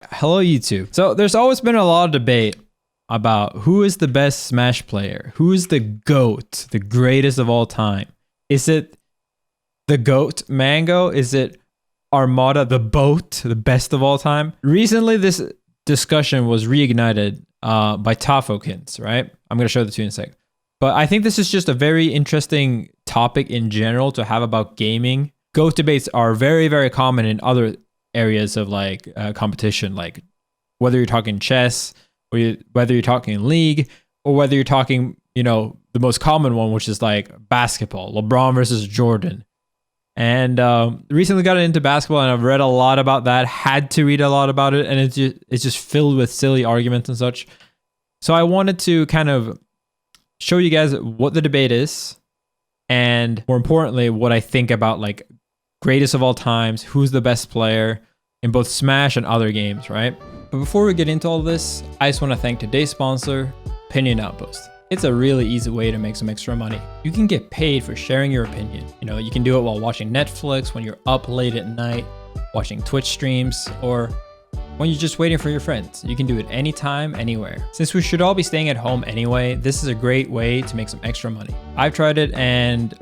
Hello, YouTube. So there's always been a lot of debate about who is the best Smash player, who is the GOAT, the greatest of all time. Is it the GOAT Mango? Is it Armada the boat, the best of all time? Recently, this discussion was reignited by Tafokins, right? I'm going to show the two in a sec. But I think this is just a very interesting topic in general to have about gaming. GOAT debates are very, very common in other areas of like competition, like whether you're talking chess or whether you're talking league or whether you're talking, the most common one, which is like basketball, LeBron versus Jordan. And recently got into basketball and I've read a lot about that, had to read a lot about it. And it's just filled with silly arguments and such. So I wanted to kind of show you guys what the debate is. And more importantly, what I think about like greatest of all times, who's the best player in both Smash and other games, right? But before we get into all this, I just want to thank today's sponsor, Opinion Outpost. It's a really easy way to make some extra money. You can get paid for sharing your opinion. You can do it while watching Netflix, when you're up late at night, watching Twitch streams, or when you're just waiting for your friends. You can do it anytime, anywhere. Since we should all be staying at home anyway, this is a great way to make some extra money. I've tried it, and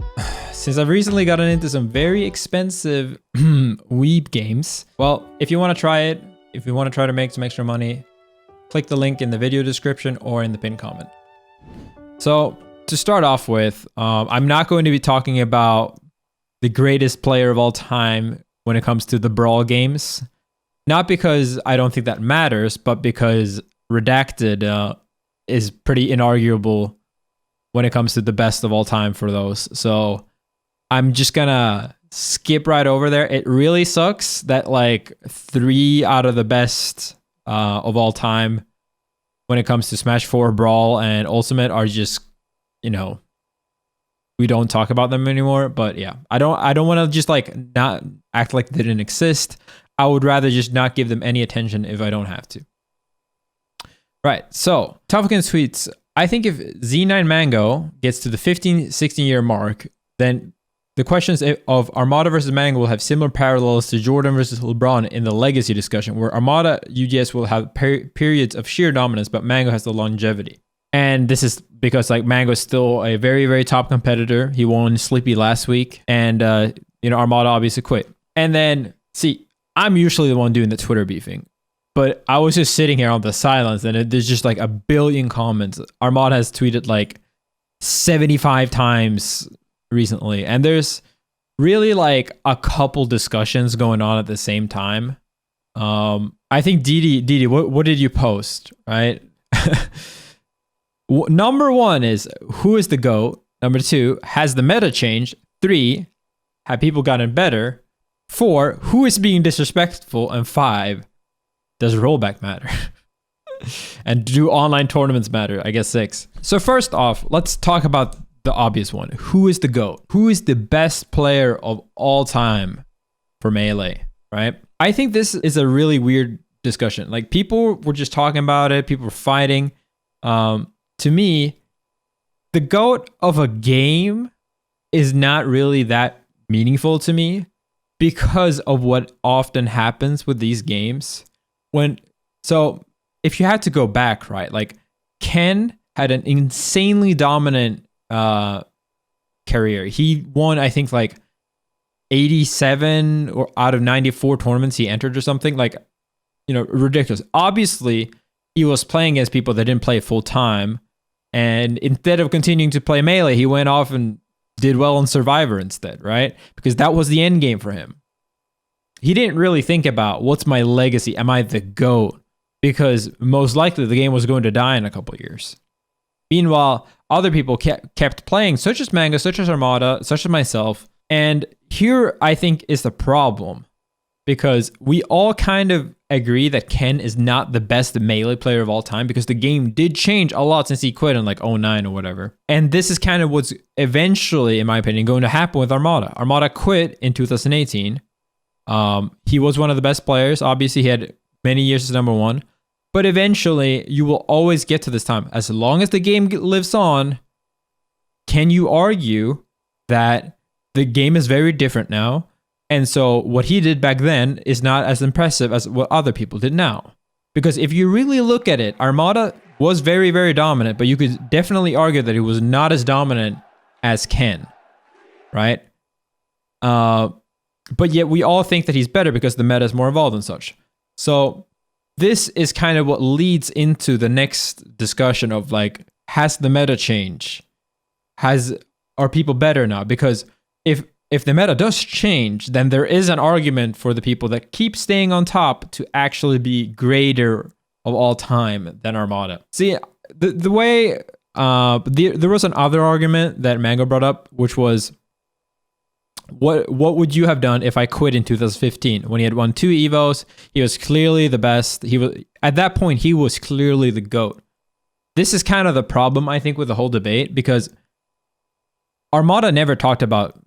since I've recently gotten into some very expensive weeb games, well, if you want to try it, if you want to try to make some extra money, click the link in the video description or in the pinned comment. So to start off with, I'm not going to be talking about the greatest player of all time when it comes to the Brawl games. Not because I don't think that matters, but because Redacted is pretty inarguable when it comes to the best of all time for those. So I'm just gonna skip right over there. It really sucks that like 3 out of the best of all time when it comes to Smash 4, Brawl, and Ultimate are just, we don't talk about them anymore. But yeah, I don't want to just like not act like they didn't exist. I would rather just not give them any attention if I don't have to. Right, so Tafkin tweets, I think if Z9 Mango gets to the 15-16 year mark, then the questions of Armada versus Mango will have similar parallels to Jordan versus LeBron in the legacy discussion, where Armada UGS will have periods of sheer dominance, but Mango has the longevity. And this is because like Mango is still a very, very top competitor. He won Sleepy last week, and Armada obviously quit. And then see, I'm usually the one doing the Twitter beefing, but I was just sitting here on the silence and there's just like a billion comments. Armada has tweeted like 75 times recently, and there's really like a couple discussions going on at the same time. I think Didi, what did you post, right? Number 1 is, who is the GOAT? Number 2, has the meta changed? 3, have people gotten better? 4, who is being disrespectful? And 5, does rollback matter? And do online tournaments matter? I guess 6. So first off, let's talk about the obvious one. Who is the GOAT? Who is the best player of all time for Melee, right? I think this is a really weird discussion. Like, people were just talking about it. People were fighting. To me, the GOAT of a game is not really that meaningful to me, because of what often happens with these games. So if you had to go back, right, like Ken had an insanely dominant career. He won, I think, like 87 or out of 94 tournaments he entered or something, like, ridiculous. Obviously, he was playing against people that didn't play full time, and instead of continuing to play Melee, he went off and did well on Survivor instead, right? Because that was the end game for him. He didn't really think about, what's my legacy? Am I the GOAT? Because most likely the game was going to die in a couple of years. Meanwhile, other people kept playing, such as Mango, such as Armada, such as myself. And here, I think, is the problem. Because we all kind of agree that Ken is not the best Melee player of all time, because the game did change a lot since he quit in like 09 or whatever. And this is kind of what's eventually, in my opinion, going to happen with Armada. Armada quit in 2018. He was one of the best players. Obviously, he had many years as number 1. But eventually, you will always get to this time. As long as the game lives on, can you argue that the game is very different now? And so what he did back then is not as impressive as what other people did now. Because if you really look at it, Armada was very, very dominant, but you could definitely argue that he was not as dominant as Ken, right? But yet we all think that he's better because the meta is more evolved and such. So this is kind of what leads into the next discussion of like, has the meta changed? Are people better now? Because if the meta does change, then there is an argument for the people that keep staying on top to actually be greater of all time than Armada. See, the way there was another argument that Mango brought up, which was, what would you have done if I quit in 2015 when he had won 2 Evos? He was clearly the best. He was at that point. He was clearly the GOAT. This is kind of the problem, I think, with the whole debate, because Armada never talked about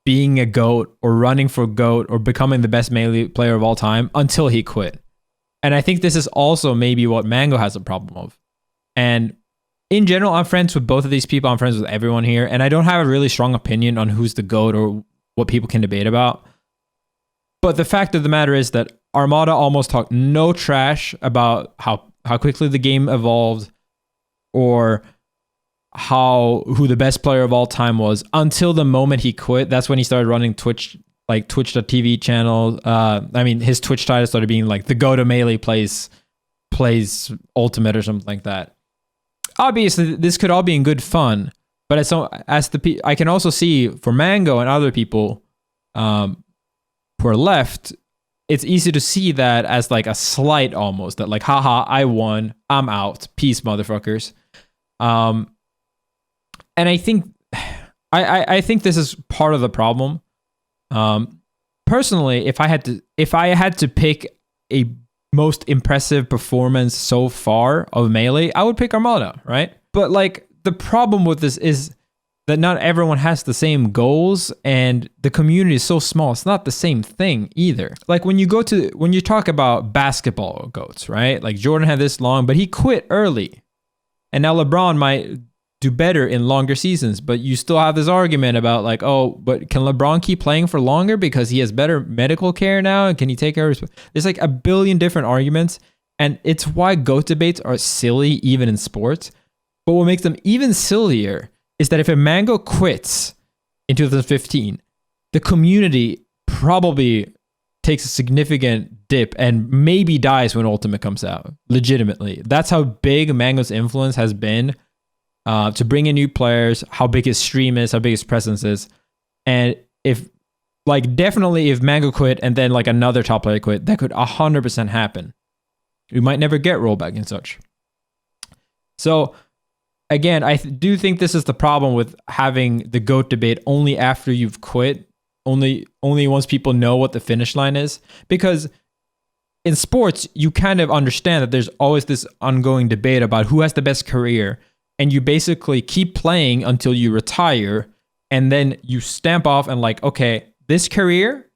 being a GOAT or running for GOAT or becoming the best melee player of all time until he quit. And I think this is also maybe what Mango has a problem of. And in general, I'm friends with both of these people. I'm friends with everyone here. And I don't have a really strong opinion on who's the GOAT or what people can debate about. But the fact of the matter is that Armada almost talked no trash about how quickly the game evolved or who the best player of all time was until the moment he quit. That's when he started running Twitch, like Twitch.tv channel. I mean, his Twitch title started being like the Go to Melee plays Ultimate or something like that. Obviously, this could all be in good fun, but I can also see for Mango and other people who are left, it's easy to see that as like a slight almost, that like, haha, I won, I'm out, peace, motherfuckers. And I think I think this is part of the problem. Personally, if I had to pick a most impressive performance so far of Melee, I would pick Armada, right? But like the problem with this is that not everyone has the same goals and the community is so small. It's not the same thing either. Like when you talk about basketball GOATs, right? Like Jordan had this long, but he quit early. And now LeBron might do better in longer seasons, but you still have this argument about like, oh, but can LeBron keep playing for longer because he has better medical care now? And can he take care of his... There's like a billion different arguments, and it's why GOAT debates are silly even in sports. But what makes them even sillier is that if a Mango quits in 2015, the community probably takes a significant dip and maybe dies when Ultimate comes out. Legitimately. That's how big Mango's influence has been to bring in new players, how big his stream is, how big his presence is. And definitely if Mango quit and then like another top player quit, that could 100% happen. We might never get rollback and such. So again, I do think this is the problem with having the GOAT debate only after you've quit, only once people know what the finish line is. Because in sports, you kind of understand that there's always this ongoing debate about who has the best career. And you basically keep playing until you retire. And then you stamp off and like, okay, this career,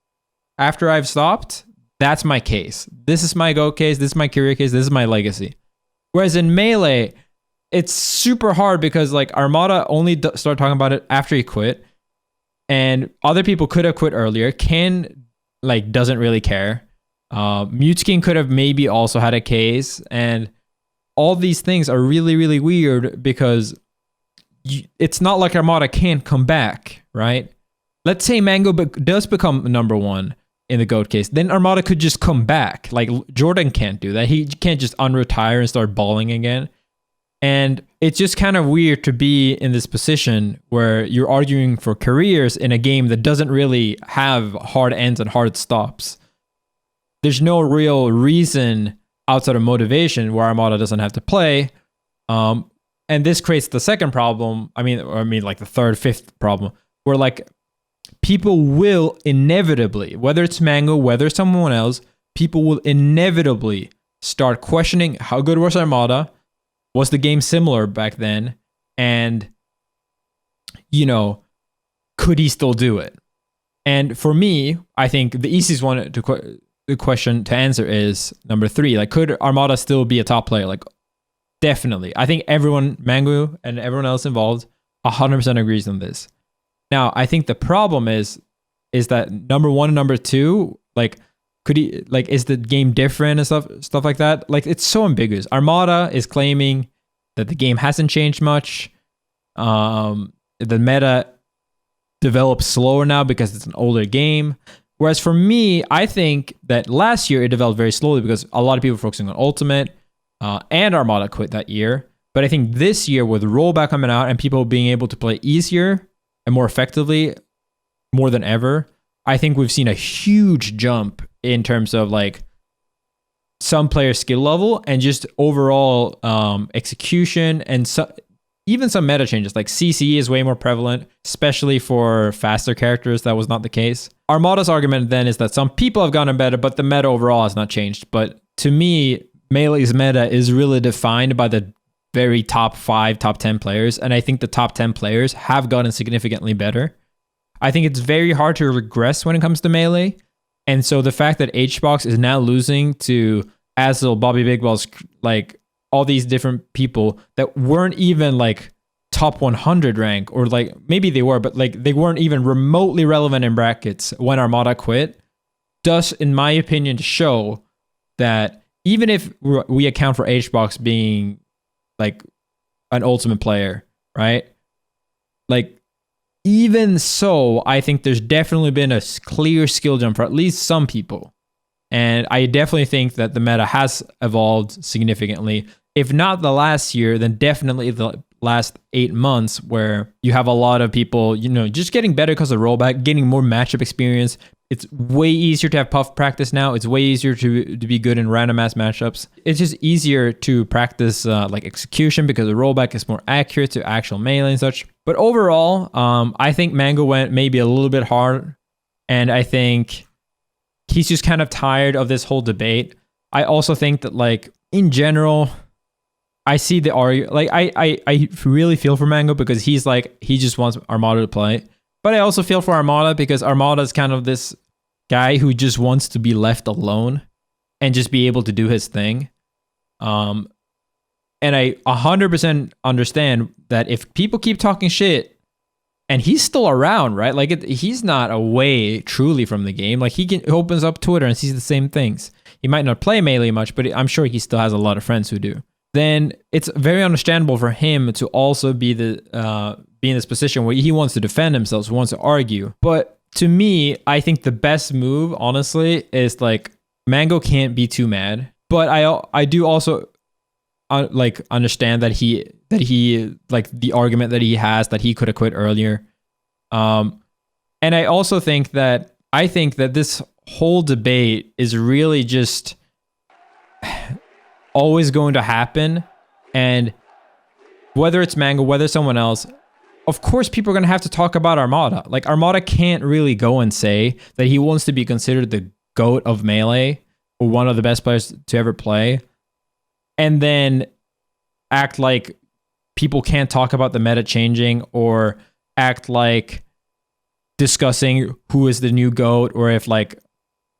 after I've stopped, that's my case. This is my GOAT case. This is my career case. This is my legacy. Whereas in Melee, it's super hard because like Armada only started talking about it after he quit. And other people could have quit earlier. Ken like doesn't really care. Muteskin could have maybe also had a case. And all these things are really, really weird because it's not like Armada can't come back, right? Let's say Mango does become number one in the GOAT case. Then Armada could just come back. Like Jordan can't do that. He can't just unretire and start balling again. And it's just kind of weird to be in this position where you're arguing for careers in a game that doesn't really have hard ends and hard stops. There's no real reason outside of motivation where Armada doesn't have to play. And this creates the second problem. I mean like the third, fifth problem where like people will inevitably, whether it's Mango, whether it's someone else, people will inevitably start questioning how good was Armada? Was the game similar back then? And, you know, could he still do it? And for me, I think the easiest one the question to answer is number 3. Like, could Armada still be a top player? Like, definitely. I think everyone, Mango and everyone else involved, 100% agrees on this. Now, I think the problem is is that number one and number two, like, could he, like, is the game different and stuff like that? Like, it's so ambiguous. Armada is claiming that the game hasn't changed much. The meta develops slower now because it's an older game. Whereas for me, I think that last year it developed very slowly because a lot of people were focusing on Ultimate, and Armada quit that year. But I think this year, with rollback coming out and people being able to play easier and more effectively, more than ever, I think we've seen a huge jump in terms of like some player skill level and just overall execution, and even some meta changes. Like CC is way more prevalent, especially for faster characters. That was not the case. Armada's argument then is that some people have gotten better, but the meta overall has not changed. But to me, Melee's meta is really defined by the very top 5, top 10 players. And I think the top 10 players have gotten significantly better. I think it's very hard to regress when it comes to Melee. And so the fact that HBox is now losing to Azel, Bobby Big Balls, like all these different people that weren't even like top 100 rank, or like maybe they were, but like they weren't even remotely relevant in brackets when Armada quit, does, in my opinion, show that even if we account for HBox being like an ultimate player, right? Like, even so, I think there's definitely been a clear skill jump for at least some people. And I definitely think that the meta has evolved significantly. If not the last year, then definitely the last 8 months, where you have a lot of people, you know, just getting better because of rollback, getting more matchup experience. It's way easier to have puff practice now. It's way easier to be good in random ass matchups. It's just easier to practice like execution because the rollback is more accurate to actual melee and such. But overall, I think Mango went maybe a little bit hard, and I think he's just kind of tired of this whole debate. I also think that, like, in general, I see the argument. Like, I really feel for Mango because he's like, he just wants Armada to play. But I also feel for Armada because Armada is kind of this guy who just wants to be left alone and just be able to do his thing. And I 100% understand that if people keep talking shit and he's still around, right? Like, he's not away truly from the game. Like, he opens up Twitter and sees the same things. He might not play Melee much, but I'm sure he still has a lot of friends who do. Then it's very understandable for him to also be in this position where he wants to defend himself, wants to argue. But to me, I think the best move, honestly, is like, Mango can't be too mad. But I do also like understand that he like the argument that he has that he could have quit earlier. And I also think that this whole debate is really just always going to happen. And whether it's Mango, whether it's someone else, of course people are going to have to talk about Armada. Like, Armada can't really go and say that he wants to be considered the GOAT of Melee or one of the best players to ever play, and then act like people can't talk about the meta changing, or act like discussing who is the new GOAT, or if like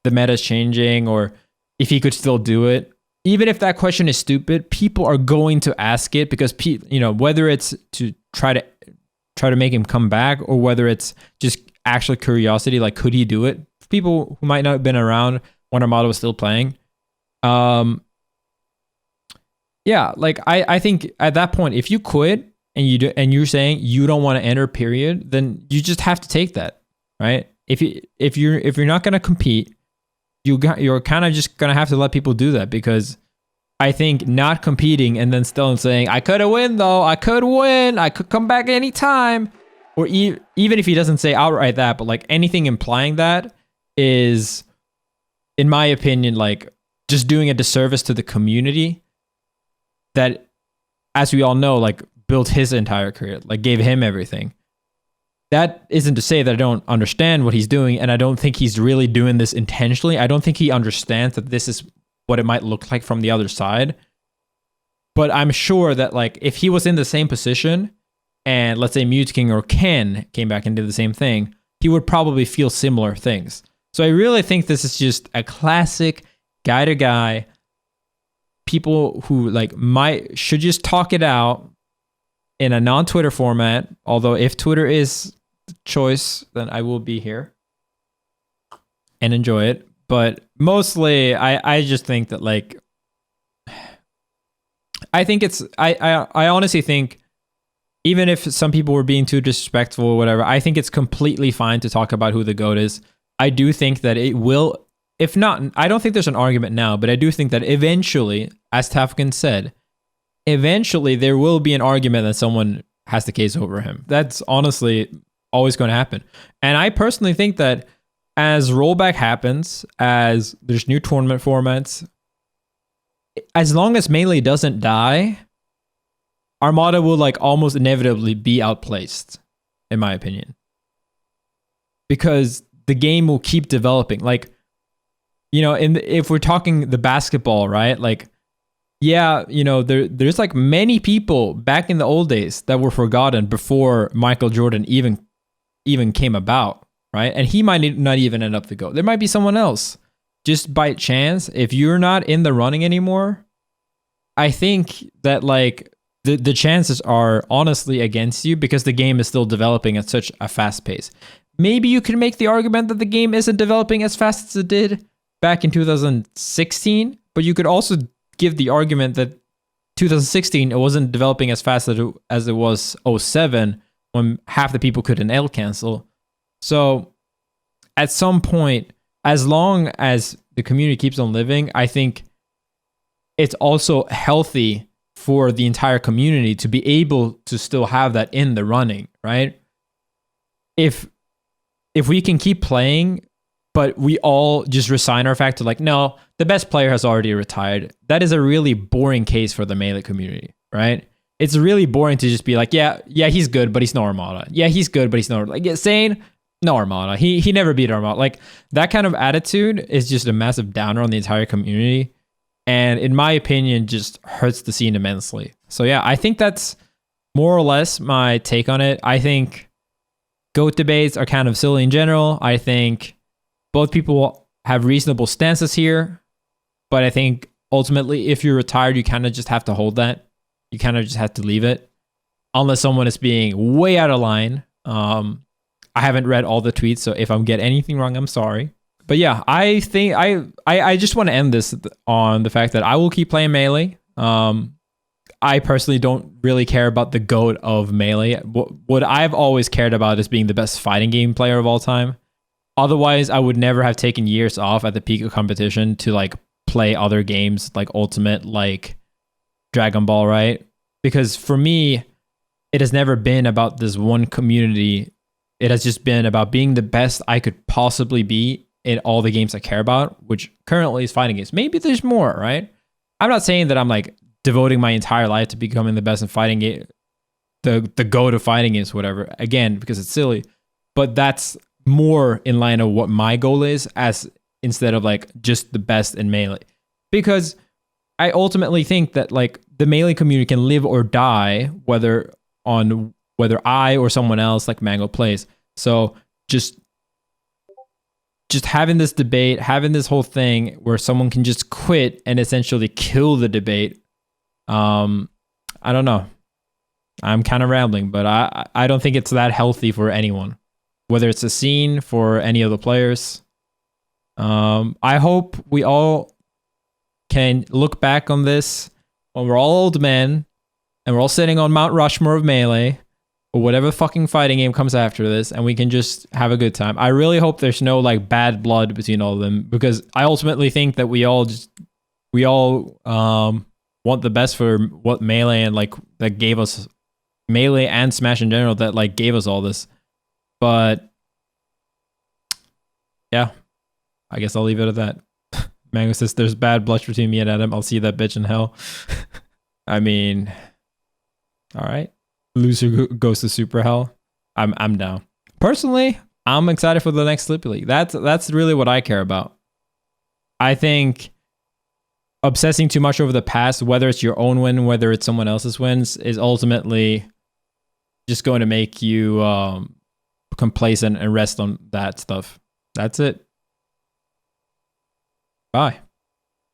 the meta is changing, or if he could still do it. Even if that question is stupid, people are going to ask it because you know, whether it's to try to make him come back, or whether it's just actual curiosity, like, could he do it? People who might not have been around when Armada was still playing. Yeah, like I think at that point, if you quit and you're saying you don't want to enter, period, then you just have to take that, right? If you're not gonna compete, you're kind of just gonna have to let people do that, because I think not competing and then still saying, I could have win though, I could come back anytime, or even if he doesn't say outright that, but like anything implying that is, in my opinion, like just doing a disservice to the community that, as we all know, like built his entire career, like gave him everything. That isn't to say that I don't understand what he's doing, and I don't think he's really doing this intentionally. I don't think he understands that this is what it might look like from the other side. But I'm sure that, like, if he was in the same position and let's say Mute King or Ken came back and did the same thing, he would probably feel similar things. So I really think this is just a classic guy to guy. People who like should just talk it out in a non-Twitter format. Although if Twitter is the choice, then I will be here. and enjoy it. But mostly, I just think that like, I think it's I honestly think, even if some people were being too disrespectful or whatever, I think it's completely fine to talk about who the GOAT is. I do think that it will, if not, I don't think there's an argument now, but I do think that eventually, as Tafkin said, eventually there will be an argument that someone has the case over him. That's honestly always going to happen. And I personally think that as rollback happens, as there's new tournament formats, as long as Melee doesn't die, Armada will like almost inevitably be outplaced, in my opinion. Because the game will keep developing. Like, you know, if we're talking the basketball, right? Like, yeah, you know, there's like many people back in the old days that were forgotten before Michael Jordan even came about, right? And he might not even end up the GOAT. There might be someone else. Just by chance, if you're not in the running anymore, I think that like the chances are honestly against you because the game is still developing at such a fast pace. Maybe you can make the argument that the game isn't developing as fast as it did back in 2016, but you could also give the argument that 2016 it wasn't developing as fast as it was 07 when half the people couldn't L cancel. So at some point, as long as the community keeps on living, I think it's also healthy for the entire community to be able to still have that in the running, right? If we can keep playing, but we all just resign our fact to like, no, the best player has already retired. That is a really boring case for the Melee community, right? It's really boring to just be like, yeah, he's good, but he's no Armada. Yeah, he's good, but he's no, like, saying no Armada. He never beat Armada. Like, that kind of attitude is just a massive downer on the entire community. And in my opinion, just hurts the scene immensely. So yeah, I think that's more or less my take on it. I think GOAT debates are kind of silly in general. I think both people have reasonable stances here, but I think ultimately if you're retired, you kind of just have to hold that. You kind of just have to leave it unless someone is being way out of line. I haven't read all the tweets, so if I'm getting anything wrong, I'm sorry. But yeah, I think I just want to end this on the fact that I will keep playing Melee. I personally don't really care about the GOAT of Melee. What I've always cared about is being the best fighting game player of all time. Otherwise, I would never have taken years off at the peak of competition to like play other games like Ultimate, like Dragon Ball, right? Because for me, it has never been about this one community. It has just been about being the best I could possibly be in all the games I care about, which currently is fighting games. Maybe there's more, right? I'm not saying that I'm like devoting my entire life to becoming the best in fighting game, the GOAT of fighting games, whatever. Again, because it's silly, but that's more in line of what my goal is, as instead of like just the best in Melee. Because I ultimately think that like the Melee community can live or die whether I or someone else like Mango plays. So just having this debate, having this whole thing where someone can just quit and essentially kill the debate. I don't know. I'm kind of rambling, but I don't think it's that healthy for anyone, whether it's a scene for any of the players. I hope we all can look back on this when we're all old men and we're all sitting on Mount Rushmore of Melee or whatever fucking fighting game comes after this, and we can just have a good time. I really hope there's no like bad blood between all of them, because I ultimately think that we all want the best for what Melee and like that gave us, Melee and Smash in general, that like gave us all this. But yeah, I guess I'll leave it at that. Mango says there's bad blood between me and Adam. I'll see that bitch in hell. I mean, all right. Loser goes to super hell. I'm down. Personally, I'm excited for the next Sleepy League. That's really what I care about. I think obsessing too much over the past, whether it's your own win, whether it's someone else's wins, is ultimately just going to make you complacent and rest on that stuff. That's it. Bye.